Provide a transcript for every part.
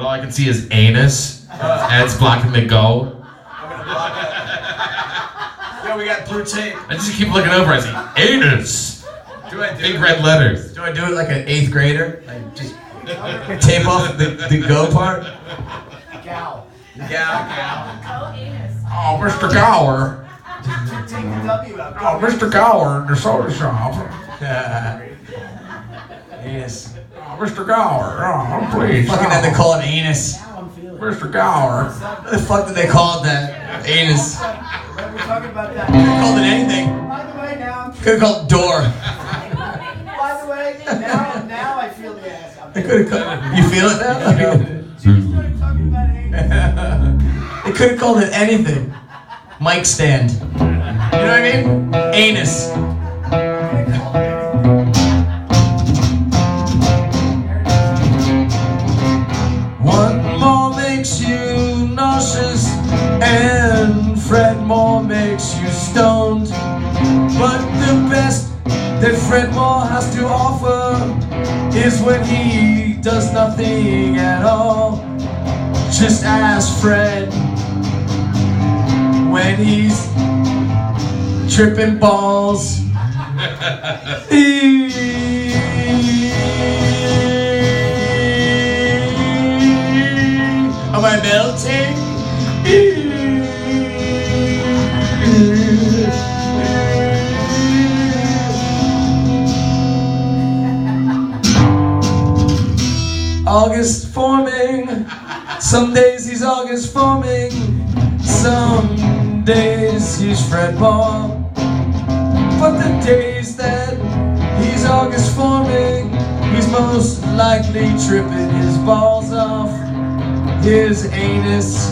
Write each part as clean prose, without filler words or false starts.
all I can see is anus. And it's blocking the go. I'm gonna block it. Yo, we got blue tape. I just keep looking over. I see anus. Do I do Big it? red letters. Do I do it like an 8th grader? Like just tape off the go part? Gal. Gal. Go anus. Oh, Mr. Gower. Take the W out. Oh, Mr. Gower in the soda shop. Anus. Oh, Mr. Gower. Oh, please. Fucking had to call it anus. Now I'm feeling it. Mr. Gower. What the fuck did they call it that? Anus. Right, we're talking about that. Could have called it anything. By the way, now Could have called it door. by the way, now I feel the ass. They could have called it. You feel it now? She started talking about anus. They could have called it anything. Mic stand. You know what I mean? Anus. One more makes you nauseous, and Fred Moore makes you stoned. But the best that Fred Moore has to offer is when he does nothing at all. Just ask Fred when he's tripping balls. Am I melting? August forming. Some days he's August forming. Some days he's Fred Moore. But the days that he's August forming, he's most likely tripping his balls off his anus.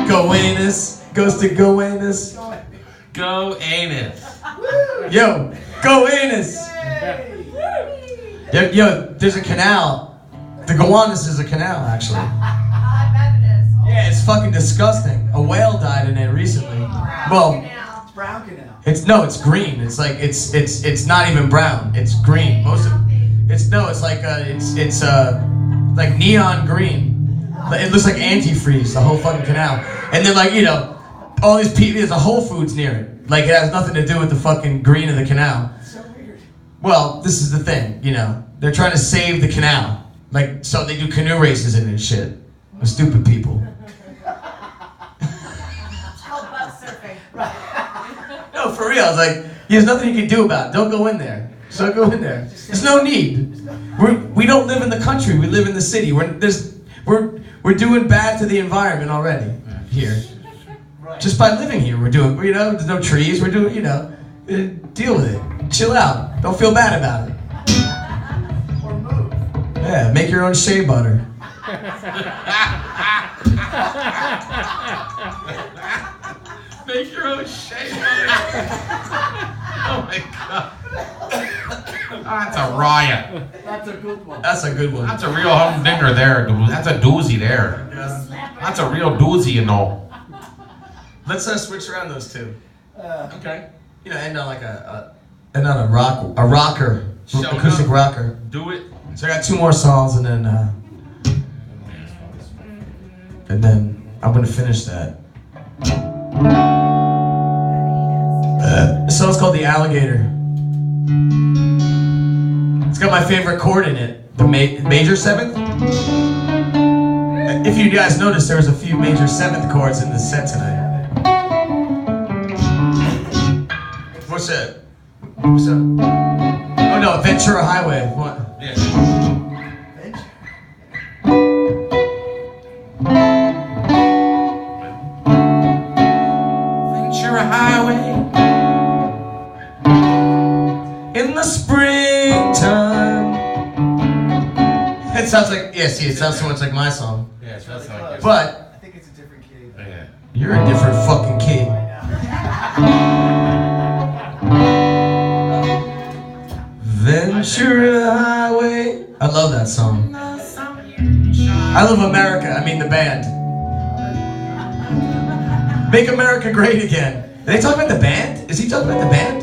Go anus. Goes to go anus. Go anus. Yo, go anus. Yo, there's a canal. The Gowanus is a canal, actually. I bet it is. Yeah, it's fucking disgusting. A whale died in it recently. Well, It's brown canal. it's green. It's like it's not even brown. It's green. Most of it's like neon green. It looks like antifreeze, the whole fucking canal. And then, like, you know, all these people, there's a Whole Foods near it. Like, it has nothing to do with the fucking green of the canal. So weird. Well, this is the thing, you know. They're trying to save the canal. Like, so they do canoe races in it and shit. The stupid people. It's called butt surfing. No, for real. It's like, there's nothing you can do about it. Don't go in there. Just don't go in there. There's no need. We don't live in the country. We live in the city. We're doing bad to the environment already here. Just by living here, we're doing, you know, there's no trees. We're doing, you know, deal with it. Chill out. Don't feel bad about it. Or move. Yeah, make your own shea butter. Make your own shea butter. Oh my god. That's a riot. That's a good one. That's a good one. That's a real humdinger there. That's a doozy there. That's a real doozy, you know. Let's switch around those two. Okay. You know, end on like end on a rocker, acoustic rocker. Do it. So I got 2 more songs, and then I'm gonna finish that. The song's called "The Alligator." It's got my favorite chord in it, the major 7th. If you guys noticed, there was a few major 7th chords in this set tonight. What's that? What's up? Oh no, Ventura Highway. What? Yeah. Ventura Highway. In the springtime. It sounds like, yeah, see, it sounds so much like my song. Yeah, that's how it But I think it's a different key. Yeah. you're a different fucking kid. Ventura Highway. I love that song. I love America. I mean the band. Make America Great Again. Are they talking about the band? Is he talking about the band?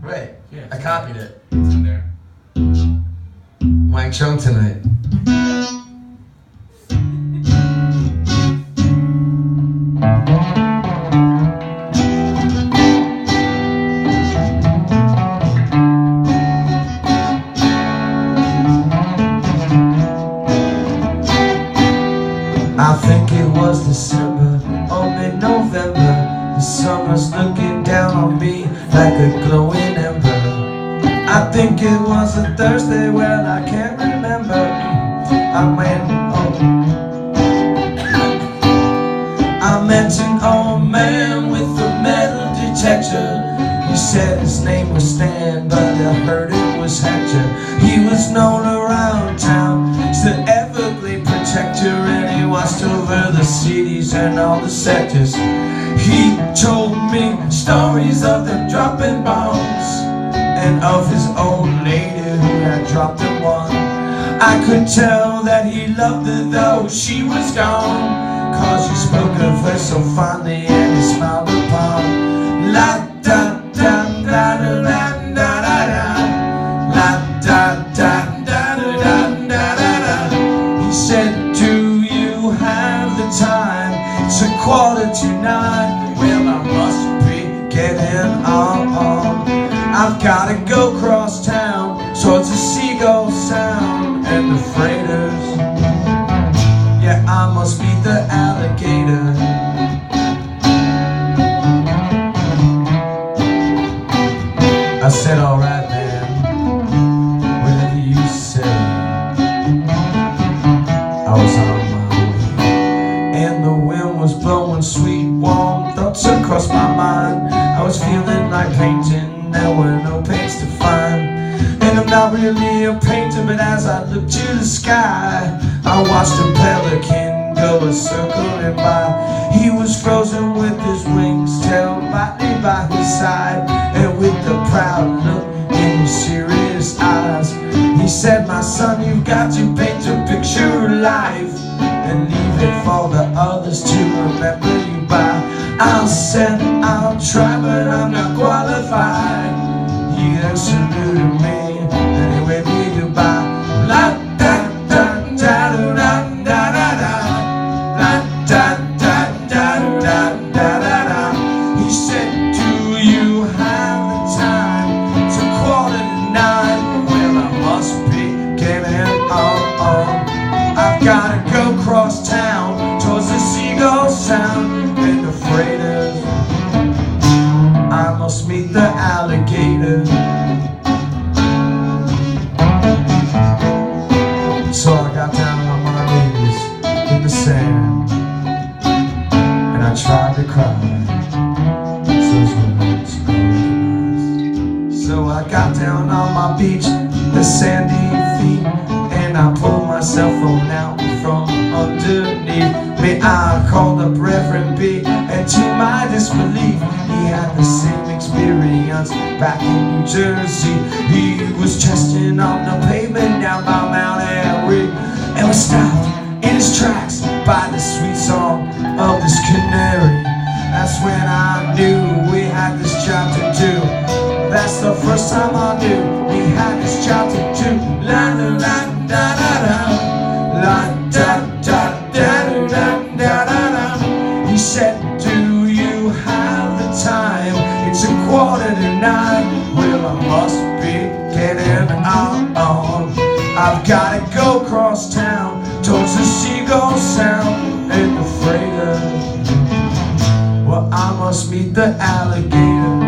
Right. Yeah. I copied it. my trunk tonight. I think it was December or mid-November. The summer's looking down on me like a glowing ember. I think it was a Thursday, well I can't remember. I met an old man with a metal detector. He said his name was Stan, but I heard it was Hector. He was known around town as the Everglade protector, and he watched over the cities and all the sectors. He told me stories of them dropping bombs and of his old lady who had dropped him one. I could tell that he loved her though she was gone, 'cause he spoke of her so fondly and he smiled upon. La da da da da da da da da. La da da da da da da da da. He said, do you have the time? It's 8:45. Well, I must be getting on. I've gotta go cross town towards the seagull sound and the freighters. Yeah, I must meet the alligator. I said, alright man, whatever you say. I was on my way, and the wind was blowing sweet, warm thoughts across my mind. I was feeling like painting, there were no paints to find. And I'm not really a painter, but as I looked to the sky, I watched a pelican go a-circling by. He was frozen with his wings, tail lightly by his side, and with a proud look in his serious eyes, he said, my son, you've got to paint a picture of life and leave it for the others to remember you by. I said, I'll try, but I'm not qualified. He then saluted me and he waved me goodbye. La da da da da da da da. La da da da da da da da. He said, do you have the time? It's 8:45. Well, I must be getting on. I've gotta go cross town towards the seagull sound and the freighters. I must meet the alligator. So I got down on my knees in the sand and I tried to cry. Those words I recognized. So I got down on my beach, the sandy feet, and I pulled my cell phone out from underneath me. I called up Reverend B, and to my disbelief, he had the same experience back in New Jersey. He was testing on the pavement down by Mount Airy and was stopped in his tracks by the sweet song of this canary. That's when I knew we had this job to do. That's the first time I knew we had this job to do. La la la da da da. La da da da da da da da. He said, do you have the time? It's 8:45. Well, I must be getting on. I've gotta go cross town towards the seagull sound and the freighter. Well, I must meet the alligator.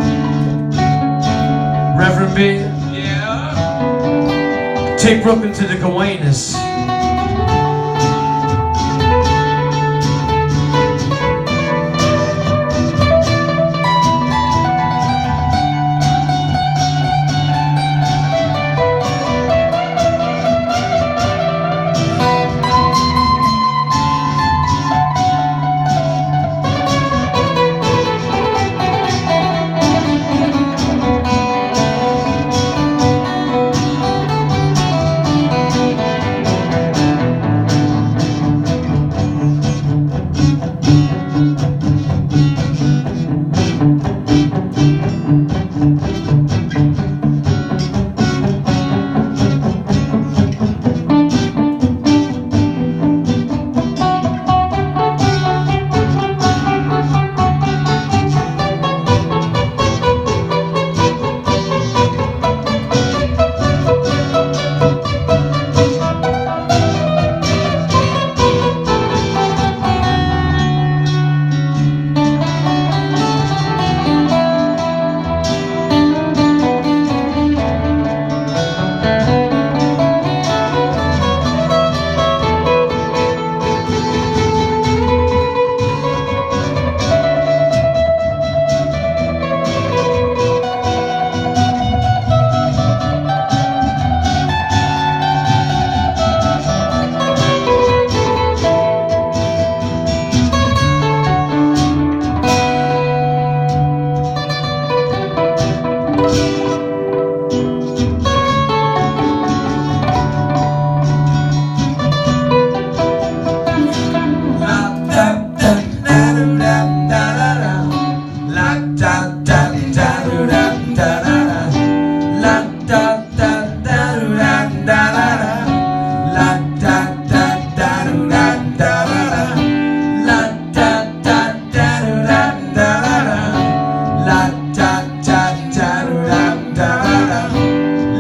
Reverend B, yeah. Take Brooklyn to the Gowanus.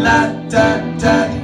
la da da.